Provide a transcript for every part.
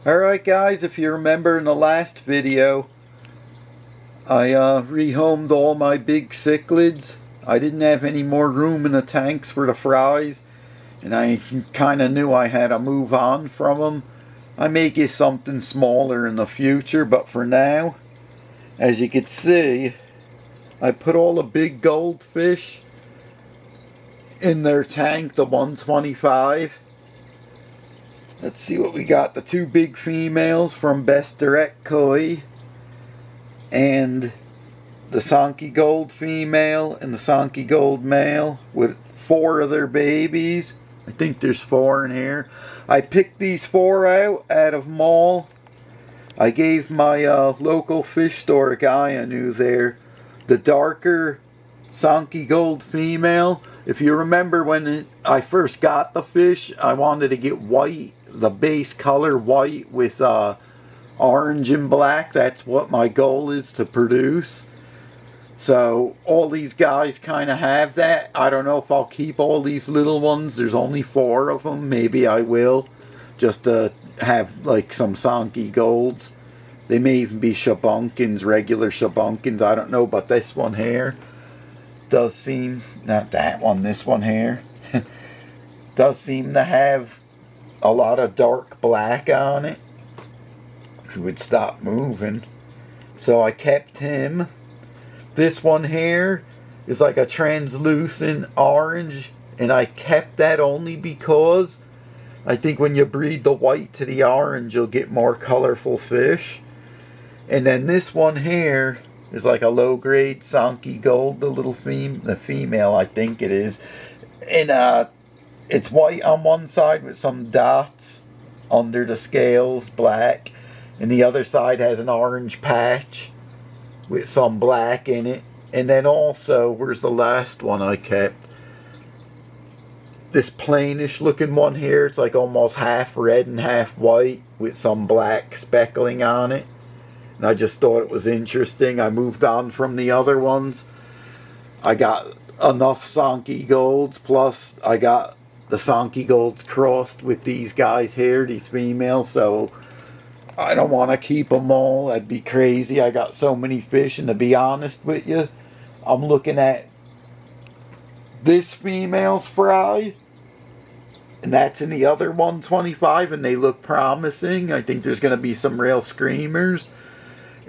Alright guys, if you remember in the last video, I rehomed all my big cichlids. I didn't have any more room in the tanks for the fries, and I kind of knew I had to move on from them. I may get something smaller in the future, but for now, as you can see, I put all the big goldfish in their tank, the 125. Let's see what we got. The two big females from Best Direct Koi, and the Sanke Gold female and the Sanke Gold male with 4 of their babies. I think there's 4 in here. I picked these 4 out of mall. I gave my local fish store guy I knew there the darker Sanke Gold female. If you remember when I first got the fish, I wanted to get white, the base color white with orange and black. That's what my goal is to produce. So all these guys kind of have that. I don't know if I'll keep all these little ones. There's only 4 of them. Maybe I will, just to have like some Sanke Golds. They may even be Shubunkins, regular Shubunkins. I don't know, but this one here does seem, not that one, this one here does seem to have a lot of dark black on it. He would stop moving, so I kept him. This one here is like a translucent orange, and I kept that only because I think when you breed the white to the orange, you'll get more colorful fish. And then this one here is like a low-grade Sanke Gold, the female, I think it is. And it's white on one side with some dots under the scales, black. And the other side has an orange patch with some black in it. And then also, where's the last one I kept? This plainish looking one here. It's like almost half red and half white with some black speckling on it. And I just thought it was interesting. I moved on from the other ones. I got enough Sanke Golds, plus I got the Sanke Golds crossed with these guys here, these females, so I don't want to keep them all. That'd be crazy. I got so many fish, and to be honest with you, I'm looking at this female's fry, and that's in the other 125, and they look promising. I think there's going to be some real screamers.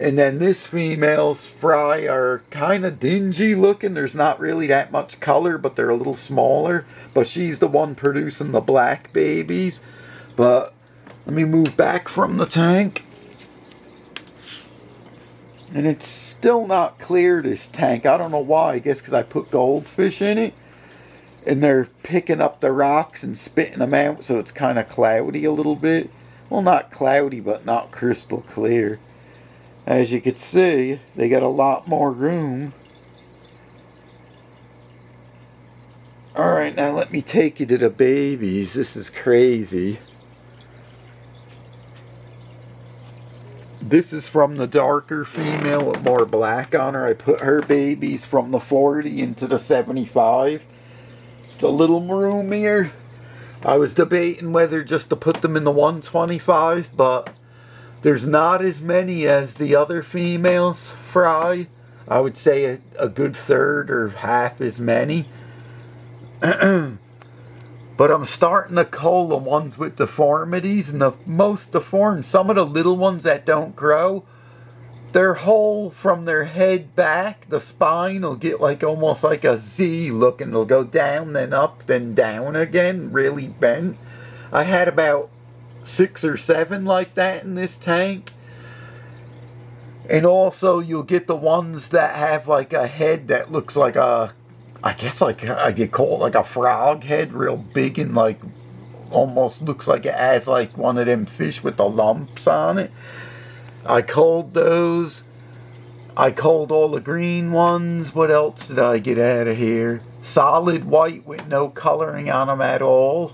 And then this female's fry are kind of dingy looking. There's not really that much color, but they're a little smaller. But she's the one producing the black babies. But let me move back from the tank. And it's still not clear, this tank. I don't know why. I guess because I put goldfish in it. And they're picking up the rocks and spitting them out. So it's kind of cloudy a little bit. Well, not cloudy, but not crystal clear. As you can see, they got a lot more room. Alright, now let me take you to the babies. This is crazy. This is from the darker female with more black on her. I put her babies from the 40 into the 75. It's a little roomier. I was debating whether just to put them in the 125, but there's not as many as the other females fry. I would say a good third or half as many. But I'm starting to cull the ones with deformities, and the most deformed, some of the little ones that don't grow, their whole from their head back, the spine will get like almost like a Z looking. It'll go down, then up, then down again, really bent. I had about 6 or 7 like that in this tank. And also you'll get the ones that have like a head that looks like a, I guess like I get called like a frog head, real big, and like almost looks like it has like one of them fish with the lumps on it. I culled those. I culled all the green ones. What else did I get out of here? Solid white with no coloring on them at all.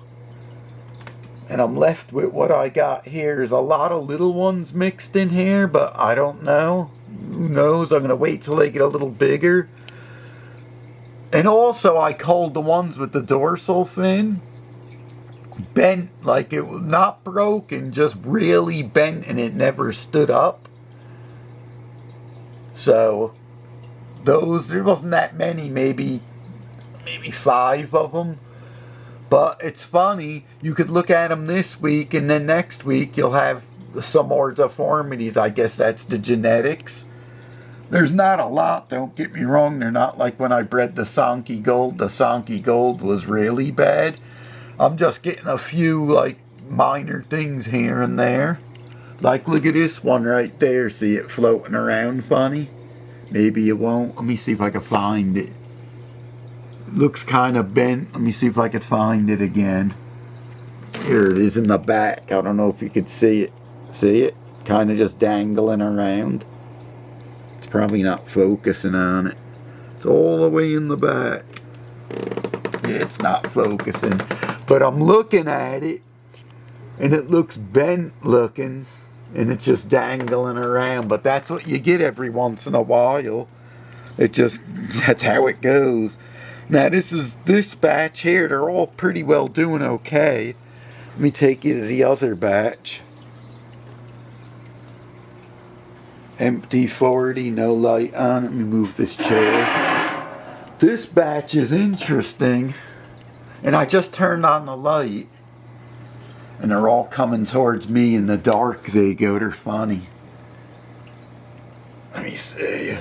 And I'm left with what I got here. There's a lot of little ones mixed in here, but I don't know. Who knows? I'm going to wait till they get a little bigger. And also I culled the ones with the dorsal fin. bent, like it was not broken, just really bent, and it never stood up. So those, there wasn't that many, maybe 5 of them. But it's funny, you could look at them this week, and then next week you'll have some more deformities. I guess that's the genetics. There's not a lot, don't get me wrong. They're not like when I bred the Sanke Gold. The Sanke Gold was really bad. I'm just getting a few like minor things here and there. Like look at this one right there. See it floating around funny? Maybe you won't. Let me see if I can find it. Looks kind of bent. Let me see if I can find it again. Here it is in the back. I don't know if you could see it. See it? Kind of just dangling around. It's probably not focusing on it. It's all the way in the back. It's not focusing. But I'm looking at it, and it looks bent looking, and it's just dangling around. But that's what you get every once in a while. It just, that's how it goes. Now this batch here, they're all pretty well doing okay. Let me take you to the other batch. Empty 40, no light on. Let me move this chair. This batch is interesting. And I just turned on the light. And they're all coming towards me in the dark. They go, they're funny. Let me see.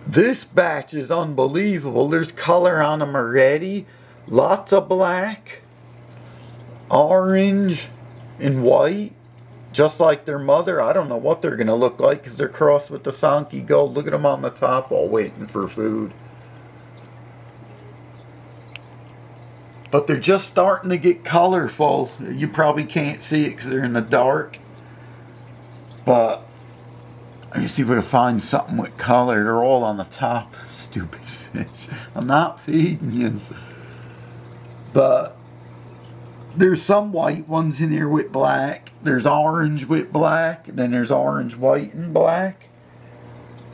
This batch is unbelievable. There's color on them already. Lots of black, orange, and white. Just like their mother. I don't know what they're going to look like because they're crossed with the Sanke Gold. Look at them on the top all waiting for food. But they're just starting to get colorful. You probably can't see it because they're in the dark. But let me see if I can find something with color. They're all on the top. Stupid fish. I'm not feeding you. But there's some white ones in here with black. There's orange with black. Then there's orange, white, and black.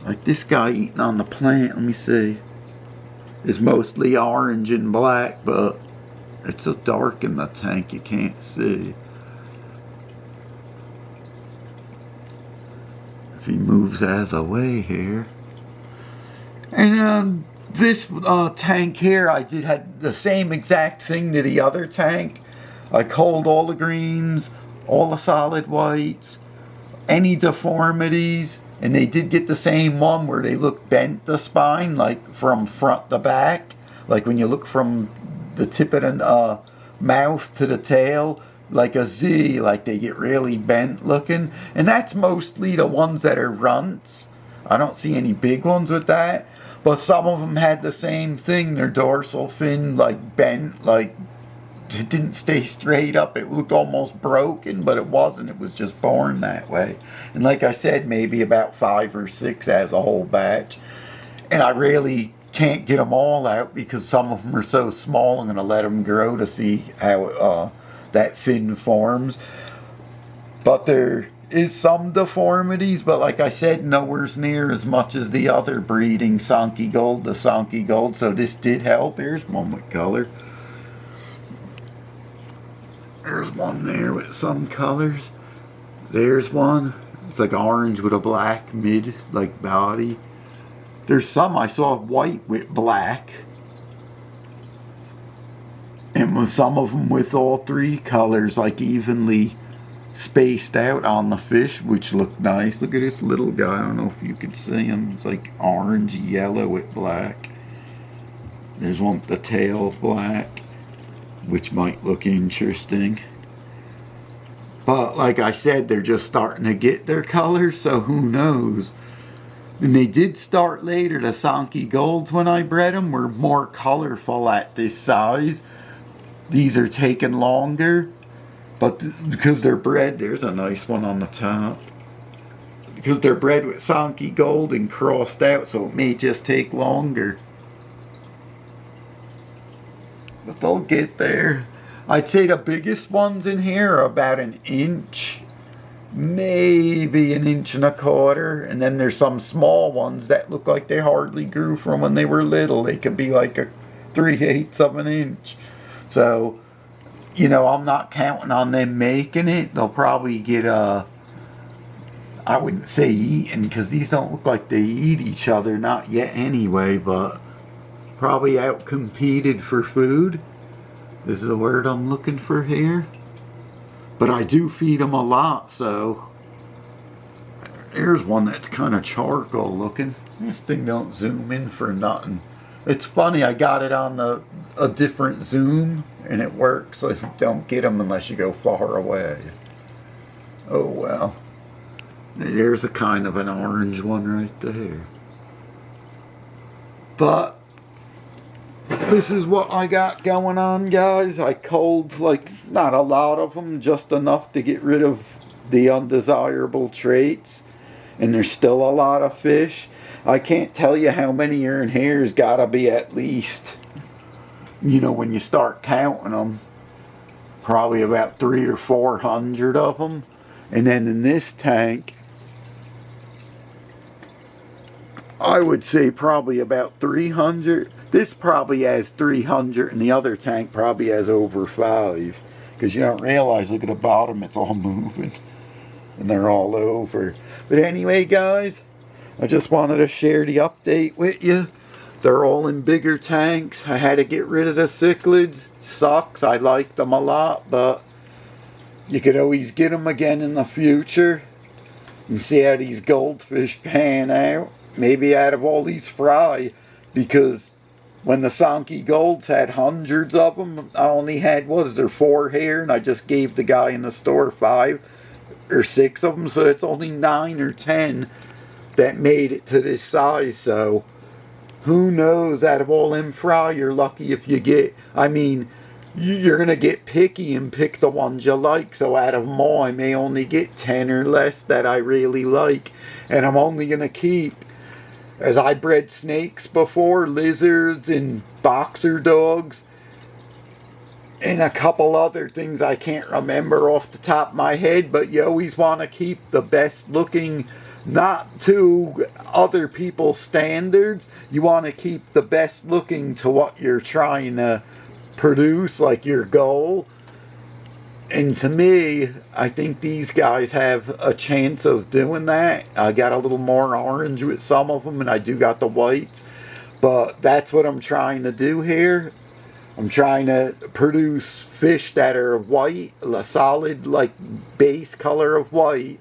Like this guy eating on the plant. Let me see. It's mostly orange and black, but it's so dark in the tank you can't see. If he moves out of the way here. And this tank here, I had the same exact thing to the other tank. I culled all the greens, all the solid whites, any deformities, and they did get the same one where they look bent the spine, like from front to back. Like when you look from the tip of the mouth to the tail, like a Z, like they get really bent looking. And that's mostly the ones that are runts. I don't see any big ones with that. But some of them had the same thing. Their dorsal fin like bent, like it didn't stay straight up. It looked almost broken, but it wasn't. It was just born that way. And like I said, maybe about 5 or 6 as a whole batch. And I really can't get them all out because some of them are so small. I'm going to let them grow to see how that fin forms. But there is some deformities, but like I said, nowhere's near as much as the other breeding Sanke Gold, the Sanke Gold. So this did help. Here's one with color. There's one there with some colors. There's one. It's like orange with a black mid, like body. There's some I saw white with black. And with some of them with all 3 colors, like evenly spaced out on the fish, which looked nice. Look at this little guy. I don't know if you could see him. It's like orange, yellow with black. There's one with the tail black, which might look interesting. But like I said, they're just starting to get their colors, so who knows. And they did start later. The Sanke Golds, when I bred them, were more colorful at this size. These are taking longer, but because they're bred, there's a nice one on the top. Because they're bred with Sanke Gold and crossed out, so it may just take longer. But they'll get there. I'd say the biggest ones in here are about 1 inch. Maybe 1.25 inches. And then there's some small ones that look like they hardly grew from when they were little. They could be like a 3/8 of an inch. So, you know, I'm not counting on them making it. They'll probably get, I wouldn't say eaten, because these don't look like they eat each other, not yet anyway, but probably out-competed for food is the word I'm looking for here. But I do feed them a lot, so here's one that's kind of charcoal looking. This thing don't zoom in for nothing. It's funny, I got it on a different zoom, and it works. So don't get them unless you go far away. Oh well. There's a kind of an orange one right there. But this is what I got going on, guys. I culled, like, not a lot of them, just enough to get rid of the undesirable traits. And there's still a lot of fish. I can't tell you how many are in here. There's got to be at least, you know, when you start counting them, probably about 300 or 400 of them. And then in this tank, I would say probably about 300. This probably has 300, and the other tank probably has over 5. Because you don't realize, look at the bottom, it's all moving. And they're all over. But anyway, guys, I just wanted to share the update with you. They're all in bigger tanks. I had to get rid of the cichlids. Sucks. I like them a lot, but you could always get them again in the future. And see how these goldfish pan out. Maybe out of all these fry. Because when the Sanke golds had hundreds of them, I only had, what is there, 4 here? And I just gave the guy in the store 5 or 6 of them. So it's only 9 or 10 that made it to this size. So who knows, out of all them fry, you're lucky if you get, I mean, you're going to get picky and pick the ones you like. So out of them all, I may only get 10 or less that I really like. And I'm only going to keep, as I bred snakes before, lizards and boxer dogs, and a couple other things I can't remember off the top of my head, but you always want to keep the best looking, not to other people's standards. You want to keep the best looking to what you're trying to produce, like your goal. And to me, I think these guys have a chance of doing that. I got a little more orange with some of them, and I do got the whites. But that's what I'm trying to do here. I'm trying to produce fish that are white, a solid, like, base color of white,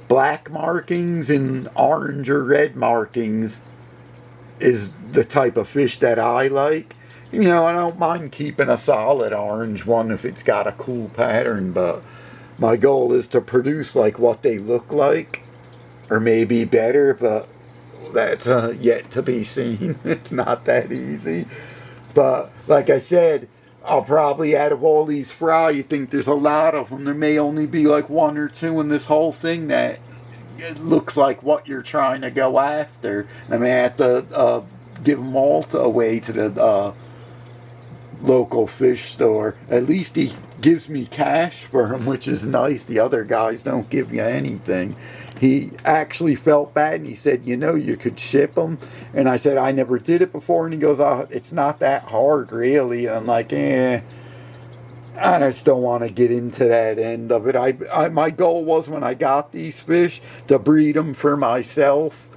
black markings and orange or red markings is the type of fish that I like. You know, I don't mind keeping a solid orange one if it's got a cool pattern, but my goal is to produce like what they look like, or maybe better, but that's yet to be seen. It's not that easy. But like I said, I'll probably, out of all these fry, you think there's a lot of them. There may only be like 1 or 2 in this whole thing that it looks like what you're trying to go after. I may have to give them all away to the local fish store. At least he gives me cash for them, which is nice. The other guys don't give you anything. He actually felt bad, and he said, you know, you could ship them. And I said, I never did it before. And he goes, oh, it's not that hard, really. And I'm like, I just don't want to get into that end of it. My goal was, when I got these fish, to breed them for myself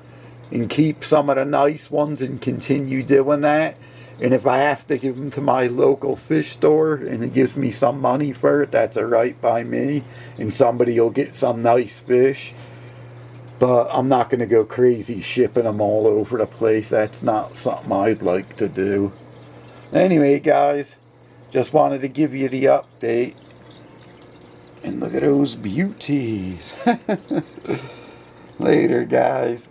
and keep some of the nice ones and continue doing that. And if I have to give them to my local fish store and it gives me some money for it, that's all right by me. And somebody will get some nice fish. But I'm not going to go crazy shipping them all over the place. That's not something I'd like to do. Anyway, guys, just wanted to give you the update. And look at those beauties. Later, guys.